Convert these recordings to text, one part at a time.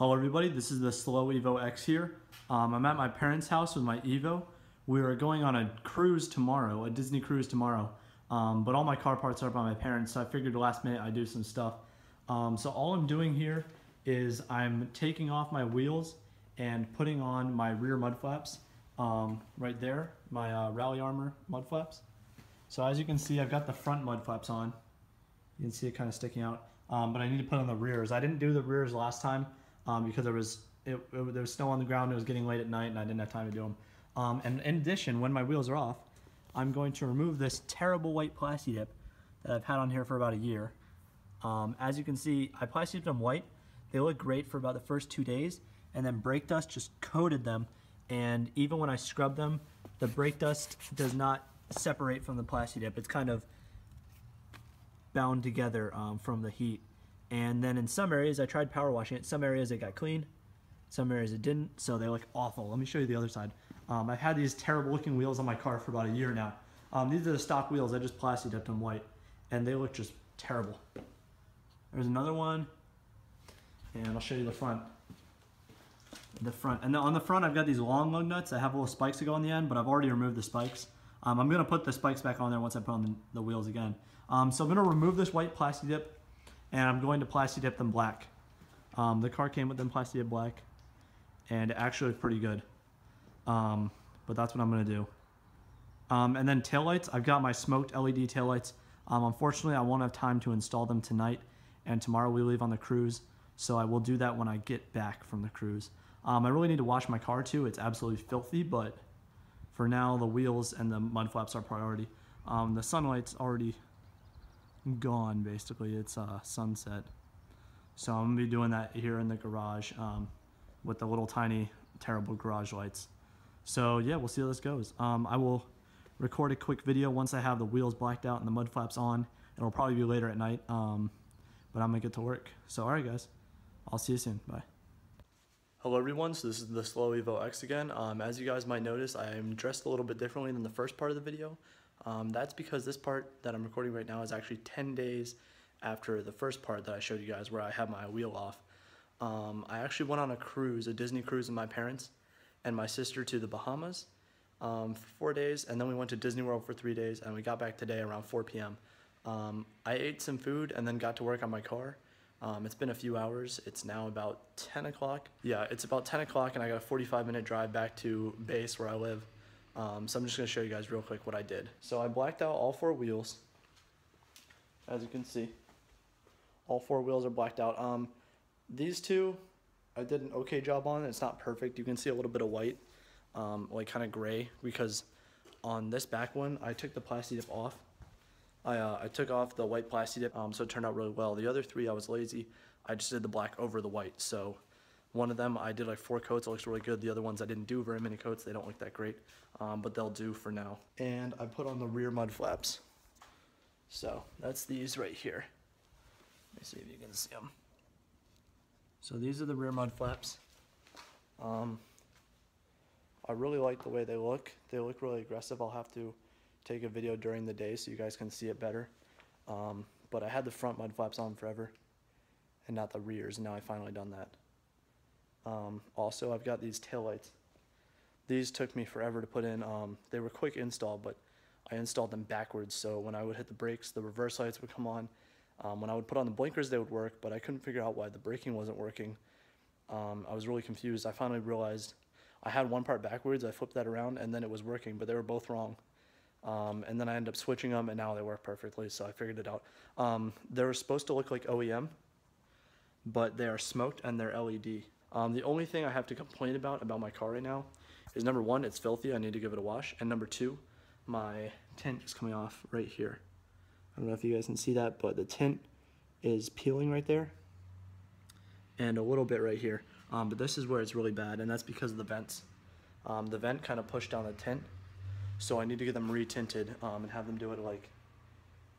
Hello everybody, this is the SlowEvo X here. I'm at my parents' house with my Evo. We are going on a cruise tomorrow, a Disney cruise tomorrow. But all my car parts are by my parents, so I figured last minute I'd do some stuff. So all I'm doing here is I'm taking off my wheels and putting on my rear mud flaps right there, my Rally Armor Mudflaps. So as you can see, I've got the front mud flaps on. You can see it kind of sticking out, but I need to put on the rears. I didn't do the rears last time because there was snow on the ground. It was getting late at night and I didn't have time to do them. And in addition, when my wheels are off, I'm going to remove this terrible white plasti dip that I've had on here for about a year. As you can see, I plasti dipped them white. They look great for about the first 2 days, and then brake dust just coated them, and even when I scrub them, the brake dust does not separate from the plasti dip. It's kind of bound together from the heat. And then in some areas I tried power washing it. Some areas it got clean, some areas it didn't, so they look awful. Let me show you the other side. I've had these terrible looking wheels on my car for about a year now. These are the stock wheels. I just plasti dipped them white and they look just terrible. There's another one, and I'll show you the front. And on the front I've got these long lug nuts that have little spikes that go on the end, but I've already removed the spikes. I'm going to put the spikes back on there once I put on the wheels again. So I'm going to remove this white plasti dip, and I'm going to plasti dip them black. The car came with them plasti dip black, and it actually looked pretty good. But that's what I'm going to do. And then taillights, I've got my smoked LED taillights. Unfortunately, I won't have time to install them tonight, and tomorrow we leave on the cruise, so I will do that when I get back from the cruise. I really need to wash my car too. It's absolutely filthy, but for now, the wheels and the mud flaps are priority. The sunlight's already gone, basically. It's sunset. So I'm gonna be doing that here in the garage with the little tiny, terrible garage lights. So yeah, we'll see how this goes. I will record a quick video once I have the wheels blacked out and the mud flaps on. It'll probably be later at night, but I'm gonna get to work. So alright guys, I'll see you soon, bye. Hello everyone, so this is the SlowEvo X again. As you guys might notice, I am dressed a little bit differently than the first part of the video. That's because this part that I'm recording right now is actually 10 days after the first part that I showed you guys where I had my wheel off. I actually went on a cruise, a Disney cruise with my parents and my sister to the Bahamas for 4 days, and then we went to Disney World for 3 days, and we got back today around 4 p.m. I ate some food and then got to work on my car. It's been a few hours. It's now about 10 o'clock. Yeah, it's about 10 o'clock and I got a 45-minute drive back to base where I live. So I'm just going to show you guys real quick what I did. So I blacked out all 4 wheels. As you can see, all 4 wheels are blacked out. These 2, I did an okay job on. It's not perfect. You can see a little bit of white, like kind of gray, because on this back one, I took the plasti dip off. I took off the white plasti dip, so it turned out really well. The other 3, I was lazy. I just did the black over the white. So one of them, I did like 4 coats. It looks really good. The other ones, I didn't do very many coats. They don't look that great, but they'll do for now. And I put on the rear mud flaps. So that's these right here. Let me see if you can see them. So these are the rear mud flaps. I really like the way they look. They look really aggressive. I'll have to take a video during the day so you guys can see it better. But I had the front mud flaps on forever and not the rears, and now I've finally done that. Also, I've got these taillights. These took me forever to put in. They were quick install, but I installed them backwards, so when I would hit the brakes, the reverse lights would come on. When I would put on the blinkers, they would work, but I couldn't figure out why the braking wasn't working. I was really confused. I finally realized I had one part backwards. I flipped that around, and then it was working, but they were both wrong. And then I ended up switching them, and now they work perfectly, so I figured it out. They're supposed to look like OEM, but they are smoked and they're LED. The only thing I have to complain about my car right now is, number 1, it's filthy. I need to give it a wash. And number 2, my tint is coming off right here. I don't know if you guys can see that, but the tint is peeling right there and a little bit right here. But this is where it's really bad, and that's because of the vents. The vent kind of pushed down the tint. So I need to get them re-tinted and have them do it like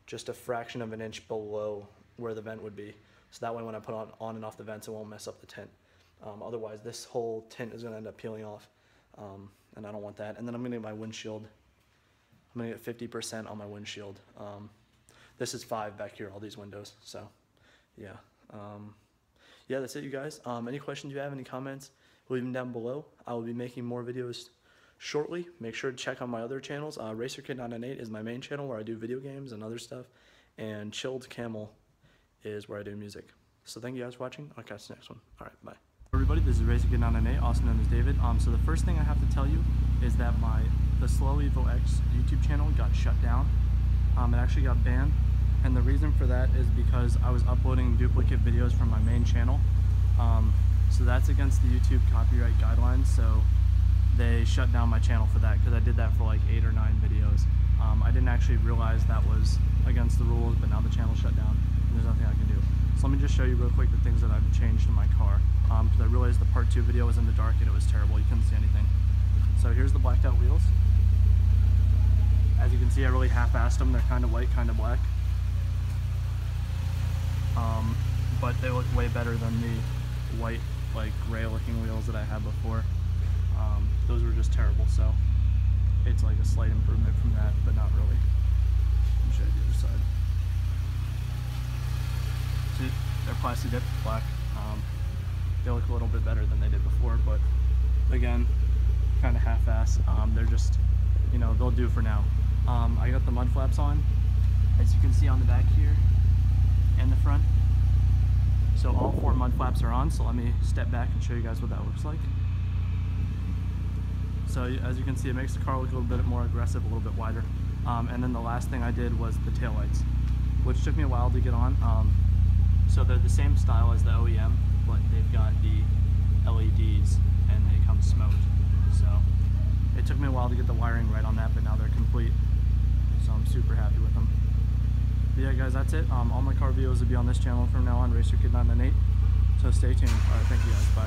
just a fraction of an inch below where the vent would be. So that way when I put on and off the vents, it won't mess up the tint. Otherwise, this whole tint is going to end up peeling off, and I don't want that. And then I'm going to get my windshield. I'm going to get 50% on my windshield. This is 5 back here, all these windows. So yeah. yeah, that's it, you guys. Any questions you have, any comments, leave them down below. I will be making more videos shortly. Make sure to check out my other channels. RacerKid998 is my main channel where I do video games and other stuff, and Chilled Camel is where I do music. So thank you guys for watching. I'll catch you next one. All right, bye. Everybody, this is RacerKid998, also known as David. So the first thing I have to tell you is that the SlowEvoX YouTube channel got shut down. It actually got banned, and the reason for that is because I was uploading duplicate videos from my main channel. So that's against the YouTube copyright guidelines, so they shut down my channel for that, because I did that for like 8 or 9 videos. I didn't actually realize that was against the rules, but now the channel's shut down and there's nothing I can do. So let me just show you real quick the things that I've changed in my car, because I realized the part 2 video was in the dark and it was terrible. You couldn't see anything. So here's the blacked out wheels. As you can see, I really half-assed them. They're kind of white, kind of black. But they look way better than the white, like gray looking wheels that I had before. Those were just terrible, so it's like a slight improvement from that, but not really. Let me show you the other side. See, they're plastic dipped black. They look a little bit better than they did before, but again, kind of half-ass. They're just, you know, they'll do for now. I got the mud flaps on, as you can see on the back here and the front. So all 4 mud flaps are on, so let me step back and show you guys what that looks like. So as you can see, it makes the car look a little bit more aggressive, a little bit wider. And then the last thing I did was the taillights, which took me a while to get on. So they're the same style as the OEM, but they've got the LEDs and they come smoked. So it took me a while to get the wiring right on that, but now they're complete. So I'm super happy with them. But yeah, guys, that's it. All my car videos will be on this channel from now on, RacerKid998. So stay tuned. All right, thank you guys. Bye.